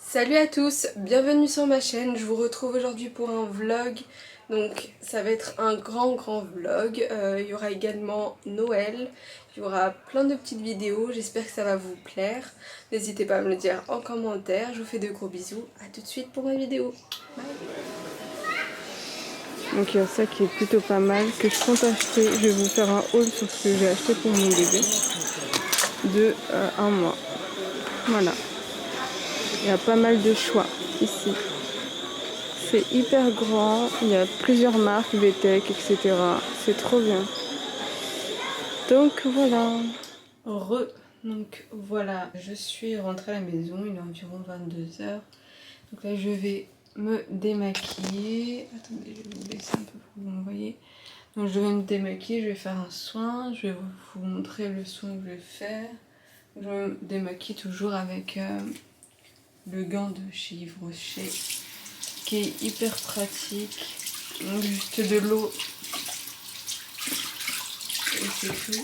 Salut à tous, bienvenue sur ma chaîne, je vous retrouve aujourd'hui pour un vlog. Donc ça va être un grand vlog, il y aura également Noël, il y aura plein de petites vidéos, j'espère que ça va vous plaire. N'hésitez pas à me le dire en commentaire, je vous fais de gros bisous, à tout de suite pour ma vidéo. Bye. Donc il y a ça qui est plutôt pas mal, que je compte acheter, je vais vous faire un haul sur ce que j'ai acheté pour mon bébé de 1 mois. Voilà. Il y a pas mal de choix ici. C'est hyper grand, il y a plusieurs marques, VTech, etc. C'est trop bien. Donc voilà. Donc voilà, je suis rentrée à la maison, il est environ 22 h. Donc là je vais me démaquiller. Attendez, je vais vous baisser un peu pour que vous me voyez. Donc je vais me démaquiller, je vais faire un soin. Je vais vous montrer le soin que je vais faire. Je me démaquille toujours avec le gant de chez Yves Rocher, qui est hyper pratique. Donc juste de l'eau et c'est tout.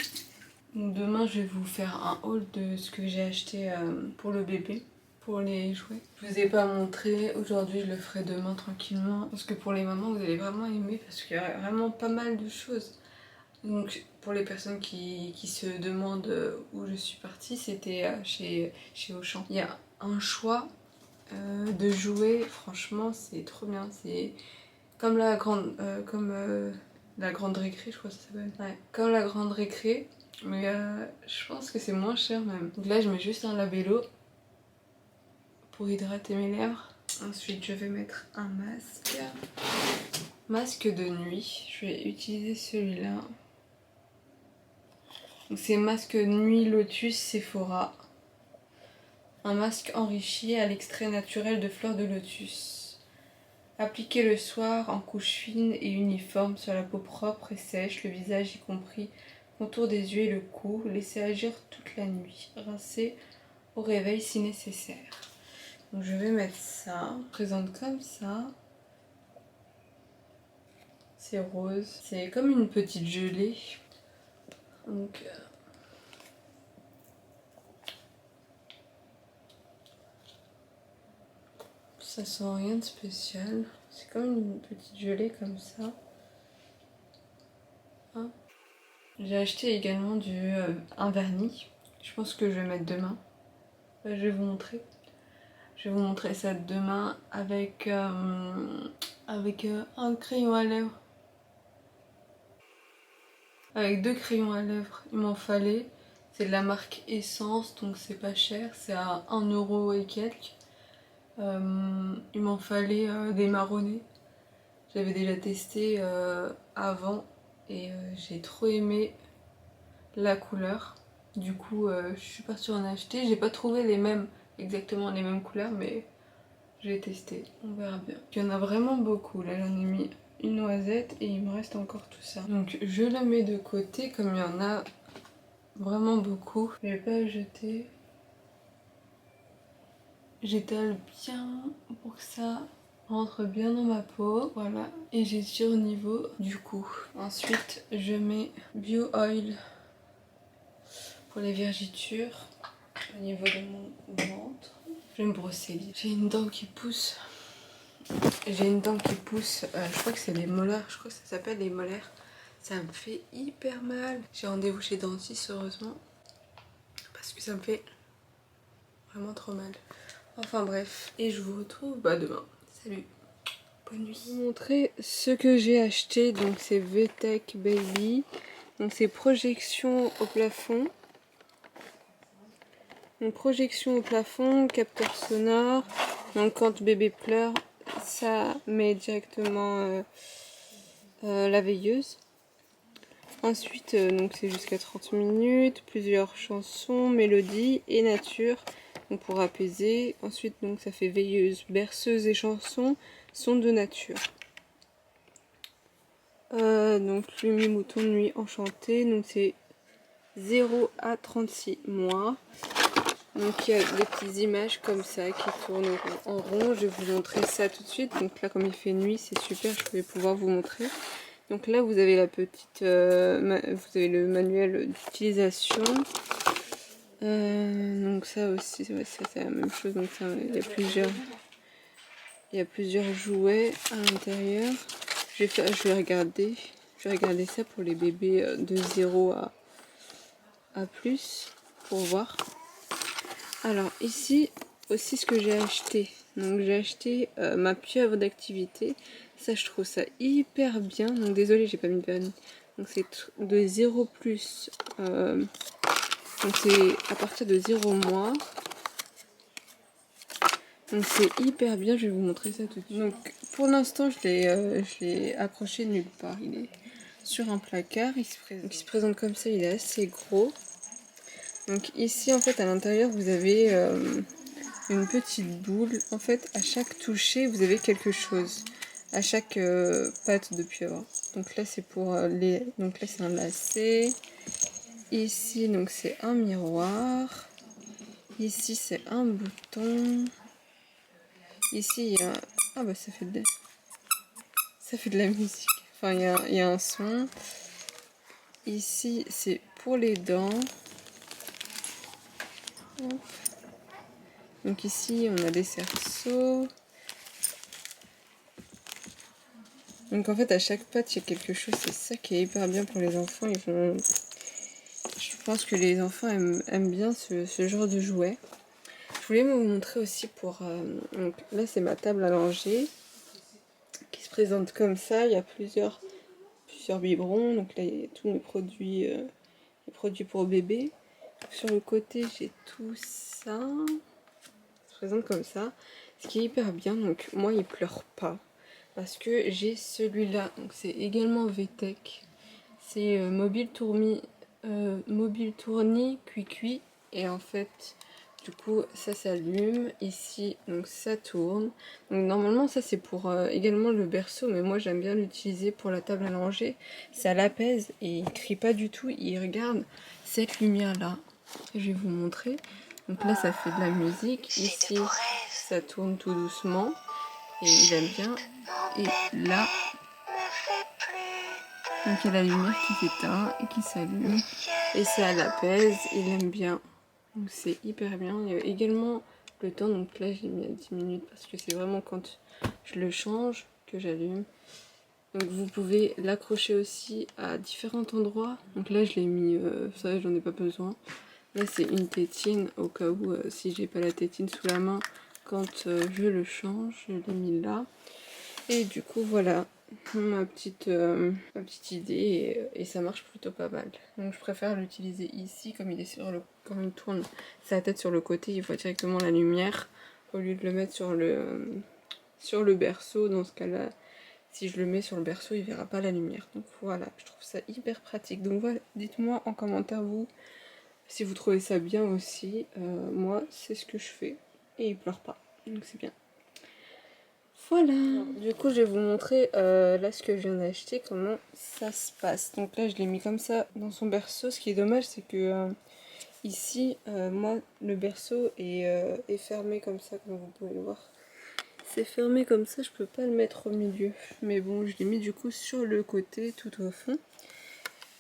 Donc demain je vais vous faire un haul de ce que j'ai acheté pour le bébé, pour les jouets. Je vous ai pas montré, aujourd'hui je le ferai demain tranquillement. Parce que pour les mamans vous allez vraiment aimer parce qu'il y a vraiment pas mal de choses. Donc pour les personnes qui se demandent où je suis partie, c'était chez Auchan. Il y a un choix de jouets, franchement c'est trop bien. C'est comme la grande récré, je crois que ça s'appelle. Ouais, comme la grande récré, mais je pense que c'est moins cher même. Donc là je mets juste un labello pour hydrater mes lèvres. Ensuite je vais mettre un masque de nuit. Je vais utiliser celui-là. Donc c'est masque nuit Lotus Sephora. Un masque enrichi à l'extrait naturel de fleurs de lotus. Appliquez le soir en couche fine et uniforme sur la peau propre et sèche, le visage y compris, contour des yeux et le cou. Laissez agir toute la nuit. Rincez au réveil si nécessaire. Donc je vais mettre ça. Je présente comme ça. C'est rose. C'est comme une petite gelée. Donc ça sent rien de spécial. C'est comme une petite gelée comme ça. Hein. J'ai acheté également un vernis. Je pense que je vais mettre demain. Je vais vous montrer. Je vais vous montrer ça demain avec un crayon à lèvres. Avec 2 crayons à lèvres. Il m'en fallait. C'est de la marque Essence, donc c'est pas cher. C'est à 1 € et quelques. Il m'en fallait des marronnés. J'avais déjà testé avant et j'ai trop aimé la couleur. Du coup, je suis partie en acheter. J'ai pas trouvé exactement les mêmes couleurs, mais j'ai testé. On verra bien. Il y en a vraiment beaucoup. Là, j'en ai mis une noisette et il me reste encore tout ça. Donc, je le mets de côté comme il y en a vraiment beaucoup. Je vais pas jeter. J'étale bien pour que ça rentre bien dans ma peau, voilà, et j'étire au niveau du cou. Ensuite je mets Bio Oil pour les vergitures au niveau de mon ventre. Je vais me brosser les dents. J'ai une dent qui pousse. Je crois que c'est les molaires, je crois que ça s'appelle les molaires. Ça me fait hyper mal. J'ai rendez-vous chez dentiste heureusement parce que ça me fait vraiment trop mal. Enfin bref, et je vous retrouve demain. Salut, bonne nuit. Je vais vous montrer ce que j'ai acheté. Donc c'est VTech Baby. Donc c'est projection au plafond. Donc projection au plafond, capteur sonore. Donc quand bébé pleure, ça met directement la veilleuse. Ensuite, donc c'est jusqu'à 30 minutes, plusieurs chansons, mélodies et nature. Donc pour apaiser. Ensuite donc ça fait veilleuse, berceuse et chansons, son de nature. Donc Lumi Mouton Nuit Enchantée. Donc c'est 0 à 36 mois. Donc il y a des petites images comme ça qui tournent en rond. Je vais vous montrer ça tout de suite. Donc là comme il fait nuit c'est super, je vais pouvoir vous montrer. Donc là vous avez la petite, vous avez le manuel d'utilisation. Donc ça aussi, ouais, ça c'est la même chose. Donc ça, il y a plusieurs jouets à l'intérieur. Je vais regarder ça pour les bébés de 0 à plus pour voir. Alors ici aussi ce que j'ai acheté. Donc j'ai acheté ma pieuvre d'activité. Ça je trouve ça hyper bien. Donc désolé j'ai pas mis de vernis. Donc c'est de 0 plus. Donc c'est à partir de 0 mois. Donc c'est hyper bien, je vais vous montrer ça tout de suite. Donc pour l'instant je l'ai accroché nulle part. Il est sur un placard, il se présente comme ça, il est assez gros. Donc ici en fait à l'intérieur vous avez une petite boule. En fait à chaque toucher vous avez quelque chose. À chaque patte de pieuvre. Donc là c'est pour les. Donc là c'est un lacet. Ici donc c'est un miroir. Ici c'est un bouton. Ici il y a. Ah bah ça fait de la musique. Enfin il y a un son. Ici c'est pour les dents. Hop. Donc ici on a des cerceaux. Donc en fait à chaque patte il y a quelque chose, c'est ça qui est hyper bien pour les enfants. Je pense que les enfants aiment bien ce genre de jouet. Je voulais vous montrer aussi pour... donc là c'est ma table à langer qui se présente comme ça. Il y a plusieurs biberons. Donc là il y a tous mes produits, les produits pour bébé. Sur le côté j'ai tout ça. Ça se présente comme ça. Ce qui est hyper bien. Donc moi il pleure pas. Parce que j'ai celui-là. Donc c'est également VTech. C'est Mobile Tourni Cuicui. Et en fait... Du coup, ça s'allume. Ici, donc ça tourne. Donc normalement, ça c'est pour également le berceau. Mais moi, j'aime bien l'utiliser pour la table à langer. Ça l'apaise et il crie pas du tout. Il regarde cette lumière-là. Je vais vous montrer. Donc là, ça fait de la musique. Ici, ça tourne tout doucement. Et il aime bien. Et là, donc il y a la lumière qui s'éteint et qui s'allume. Et ça l'apaise. Il aime bien. Donc c'est hyper bien. Il y a également le temps, donc là j'ai mis à 10 minutes parce que c'est vraiment quand je le change que j'allume. Donc vous pouvez l'accrocher aussi à différents endroits. Donc là je l'ai mis, ça j'en ai pas besoin. Là c'est une tétine au cas où si j'ai pas la tétine sous la main quand je le change, je l'ai mis là. Et du coup voilà ma petite idée et ça marche plutôt pas mal. Donc je préfère l'utiliser ici comme il est comme il tourne sa tête sur le côté, il voit directement la lumière au lieu de le mettre sur le berceau. Dans ce cas-là, si je le mets sur le berceau, il verra pas la lumière. Donc voilà, je trouve ça hyper pratique. Donc voilà, dites-moi en commentaire vous si vous trouvez ça bien aussi. Moi c'est ce que je fais et il pleure pas, donc c'est bien. Voilà, du coup je vais vous montrer là ce que je viens d'acheter, comment ça se passe. Donc là je l'ai mis comme ça dans son berceau. Ce qui est dommage c'est que ici, moi le berceau est fermé comme ça, comme vous pouvez le voir. C'est fermé comme ça, je peux pas le mettre au milieu. Mais bon, je l'ai mis du coup sur le côté, tout au fond.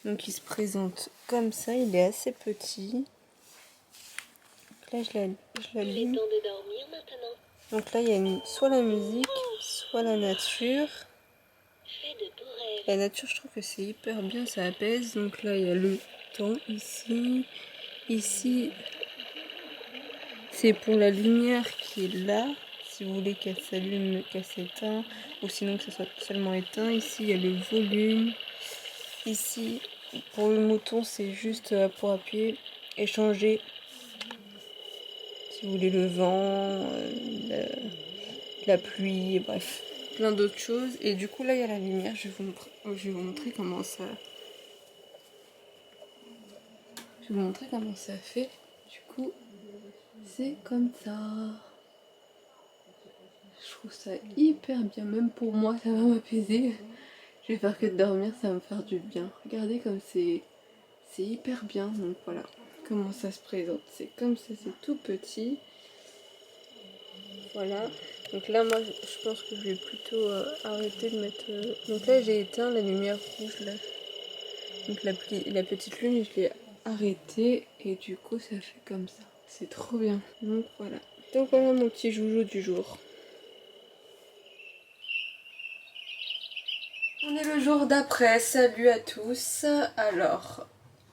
Donc il se présente comme ça, il est assez petit. Donc là je l'allume. Donc là il y a soit la musique, soit la nature. La nature je trouve que c'est hyper bien, ça apaise. Donc là il y a le temps ici. Ici c'est pour la lumière qui est là. Si vous voulez qu'elle s'allume, qu'elle s'éteint. Ou sinon que ça soit seulement éteint. Ici il y a le volume. Ici pour le mouton c'est juste pour appuyer et changer. Si vous voulez le vent, la pluie, bref, plein d'autres choses. Et du coup là il y a la lumière, je vais vous montrer comment ça. Je vais vous montrer comment ça fait. Du coup, c'est comme ça. Je trouve ça hyper bien, même pour moi ça va m'apaiser. Je vais faire que de dormir, ça va me faire du bien. Regardez comme c'est hyper bien. Donc voilà comment ça se présente. C'est comme ça, c'est tout petit. Voilà. Donc là, moi, je pense que je vais plutôt arrêter de mettre... Donc là, j'ai éteint la lumière rouge, là. Donc la petite lune, je l'ai arrêté et du coup ça fait comme ça. C'est trop bien. Donc voilà. Donc voilà mon petit joujou du jour. On est le jour d'après, salut à tous. Alors,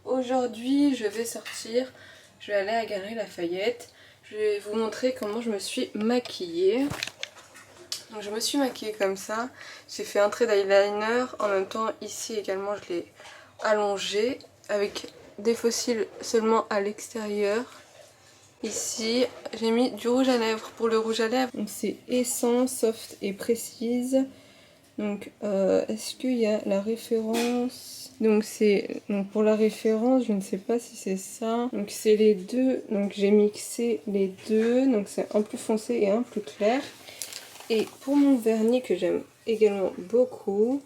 aujourd'hui je vais sortir, je vais aller à Galeries Lafayette. Je vais vous montrer comment je me suis maquillée. Donc je me suis maquillée comme ça. J'ai fait un trait d'eyeliner, en même temps ici également je l'ai allongé avec des faux cils seulement à l'extérieur. Ici j'ai mis du rouge à lèvres. Pour le rouge à lèvres, c'est Essence, Soft et Précise. Donc est-ce qu'il y a la référence? Donc c'est pour la référence, je ne sais pas si c'est ça. Donc c'est les deux. Donc j'ai mixé les deux. Donc c'est un plus foncé et un plus clair. Et pour mon vernis que j'aime également beaucoup,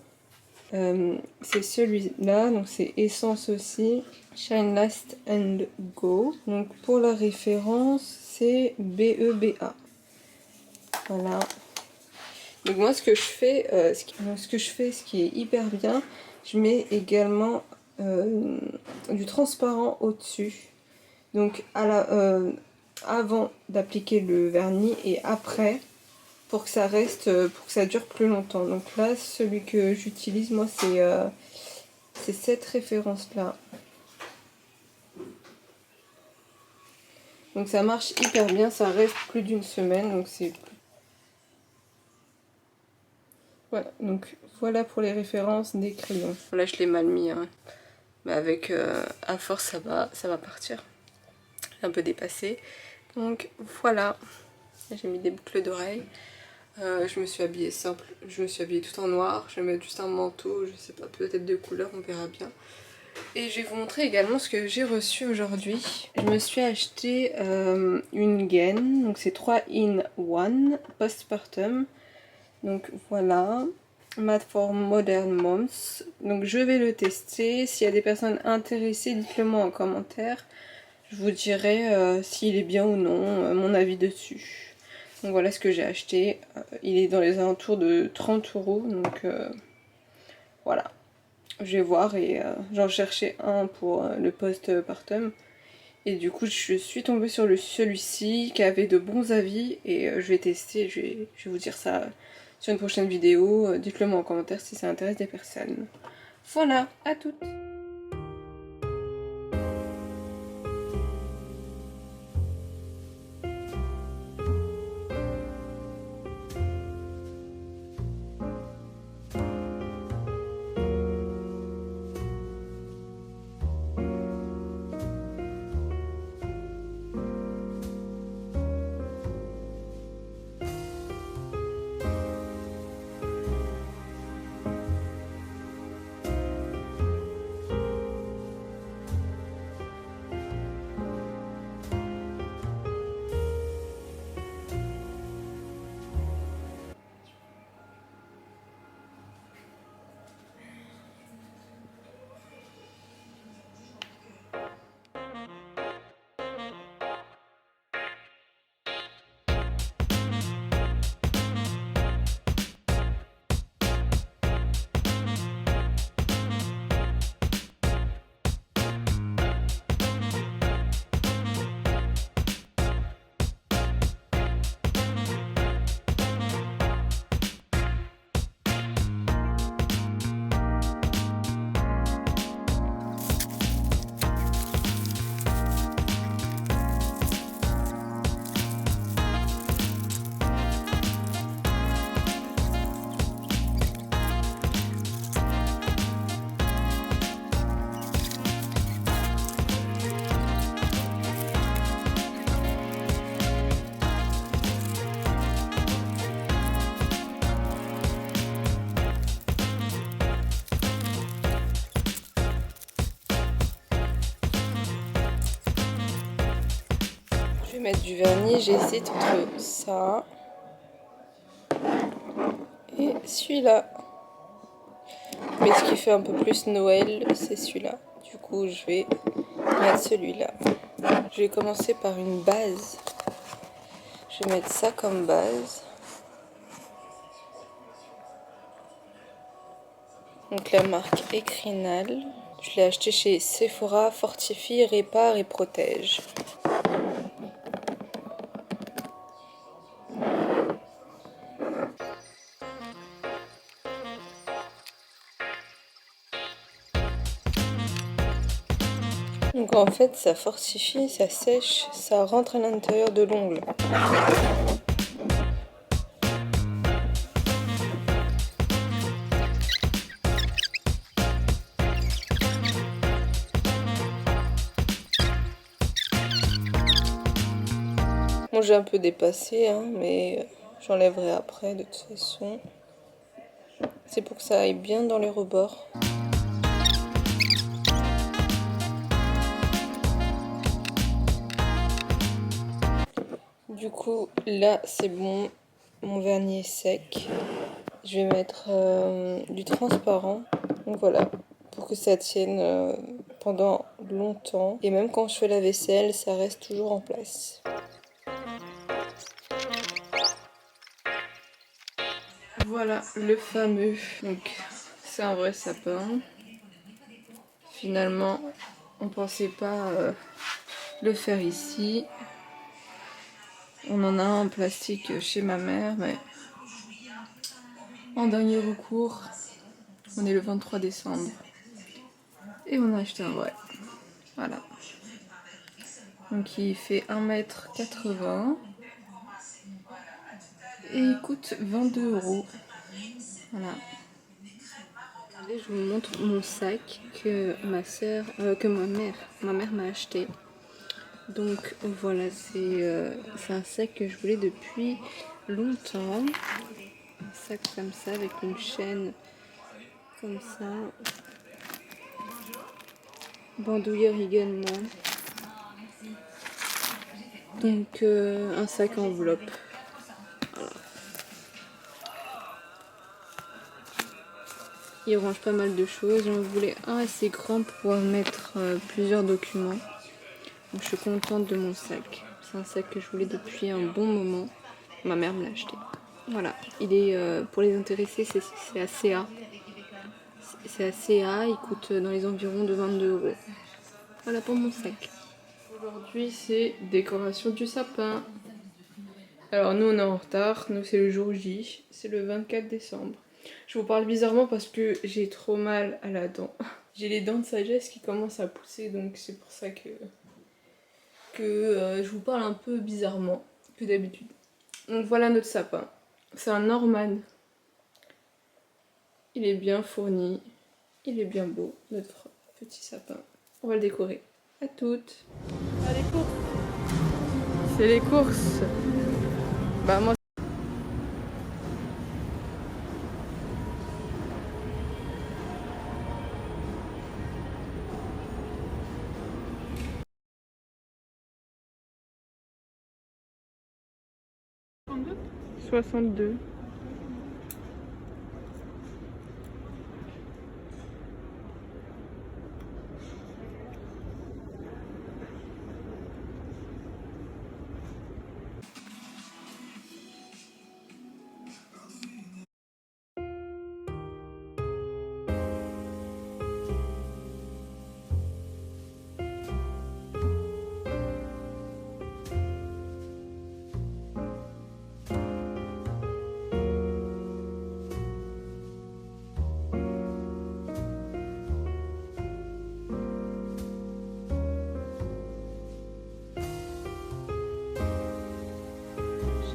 c'est celui-là. Donc c'est Essence aussi. Shine Last and Go. Donc pour la référence, c'est BEBA. Voilà. Donc moi ce que je fais, ce qui est hyper bien, je mets également du transparent au-dessus. Donc avant d'appliquer le vernis et après pour que ça reste, pour que ça dure plus longtemps. Donc là celui que j'utilise moi c'est cette référence là. Donc ça marche hyper bien, ça reste plus d'une semaine, donc c'est... Voilà, donc voilà pour les références des crayons. Là je l'ai mal mis, hein. Mais avec à force ça va partir. Un peu dépassé. Donc voilà, j'ai mis des boucles d'oreilles. Je me suis habillée simple, je me suis habillée tout en noir. Je vais mettre juste un manteau, je sais pas, peut-être de couleur, on verra bien. Et je vais vous montrer également ce que j'ai reçu aujourd'hui. Je me suis acheté une gaine, donc c'est 3 in 1 postpartum. Donc voilà, Matte for Modern Moms. Donc je vais le tester. S'il y a des personnes intéressées, dites-le moi en commentaire. Je vous dirai s'il est bien ou non, mon avis dessus. Donc voilà ce que j'ai acheté. Il est dans les alentours de 30 €. Donc voilà. Je vais voir et j'en cherchais un pour le postpartum. Et du coup je suis tombée sur celui-ci qui avait de bons avis. Et je vais tester, je vais vous dire ça sur une prochaine vidéo. Dites-le moi en commentaire si ça intéresse des personnes. Voilà, à toutes! Je vais mettre du vernis, j'hésite entre ça et celui-là. Mais ce qui fait un peu plus Noël, c'est celui-là. Du coup, je vais mettre celui-là. Je vais commencer par une base. Je vais mettre ça comme base. Donc la marque Ecrinal. Je l'ai acheté chez Sephora, fortifie, répare et protège. Donc en fait, ça fortifie, ça sèche, ça rentre à l'intérieur de l'ongle. Bon, j'ai un peu dépassé, hein, mais j'enlèverai après de toute façon. C'est pour que ça aille bien dans les rebords. Du coup, là, c'est bon. Mon vernis est sec. Je vais mettre du transparent. Donc voilà, pour que ça tienne pendant longtemps. Et même quand je fais la vaisselle, ça reste toujours en place. Voilà le fameux. Donc, c'est un vrai sapin. Finalement, on pensait pas le faire ici. On en a un en plastique chez ma mère, mais en dernier recours, on est le 23 décembre. Et on a acheté un vrai. Voilà. Donc il fait 1,80 m. Et il coûte 22 €. Voilà. Allez, je vous montre mon sac que ma mère m'a acheté. Donc voilà, c'est un sac que je voulais depuis longtemps. Un sac comme ça avec une chaîne comme ça. Bandoulière également. Donc un sac enveloppe. Voilà. Il range pas mal de choses. J'en voulais un assez grand pour pouvoir mettre plusieurs documents. Donc, je suis contente de mon sac. C'est un sac que je voulais depuis un bon moment. Ma mère me l'a acheté. Voilà. Il est pour les intéressés, c'est à CA. C'est à CA. Il coûte dans les environs de 22 €. Voilà pour mon sac. Aujourd'hui, c'est décoration du sapin. Alors nous on est en retard, nous c'est le jour J, c'est le 24 décembre. Je vous parle bizarrement parce que j'ai trop mal à la dent. J'ai les dents de sagesse qui commencent à pousser, donc c'est pour ça que je vous parle un peu bizarrement que d'habitude. Donc voilà notre sapin. C'est un Norman. Il est bien fourni, il est bien beau, notre petit sapin. On va le décorer. À toutes. Ah, les courses. C'est les courses. Bah moi. « 62. »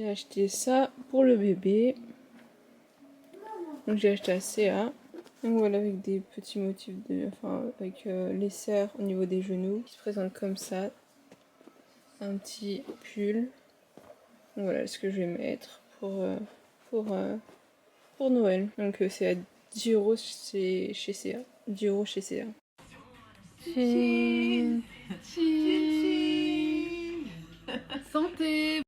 J'ai acheté ça pour le bébé. Donc j'ai acheté à CA. Donc voilà, avec des petits motifs avec les serres au niveau des genoux qui se présentent comme ça. Un petit pull. Donc voilà ce que je vais mettre pour Noël. Donc c'est à 10 € chez CA. 10 € chez CA. Tching. Tching. Santé.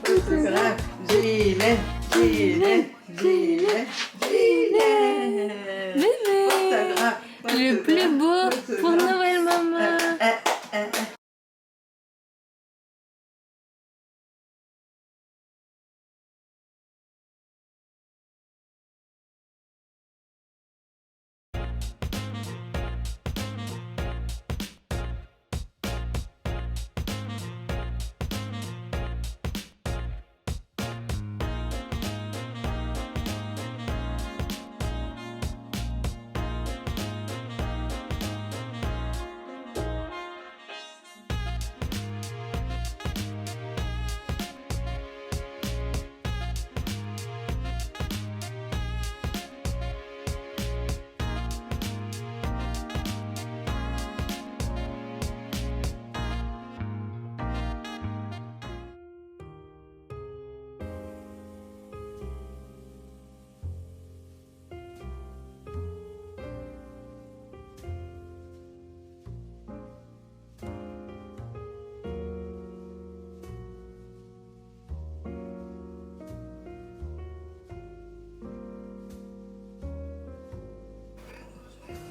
Photographe, gilet, gilet, gilet, gilet. Bébé, Photographe, le plus beau pour Noël, maman.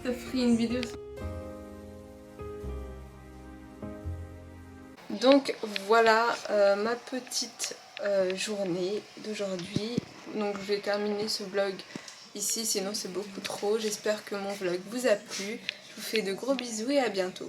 T'as pris une vidéo. Donc voilà ma petite journée d'aujourd'hui. Donc je vais terminer ce vlog ici, sinon c'est beaucoup trop. J'espère que mon vlog vous a plu. Je vous fais de gros bisous et à bientôt.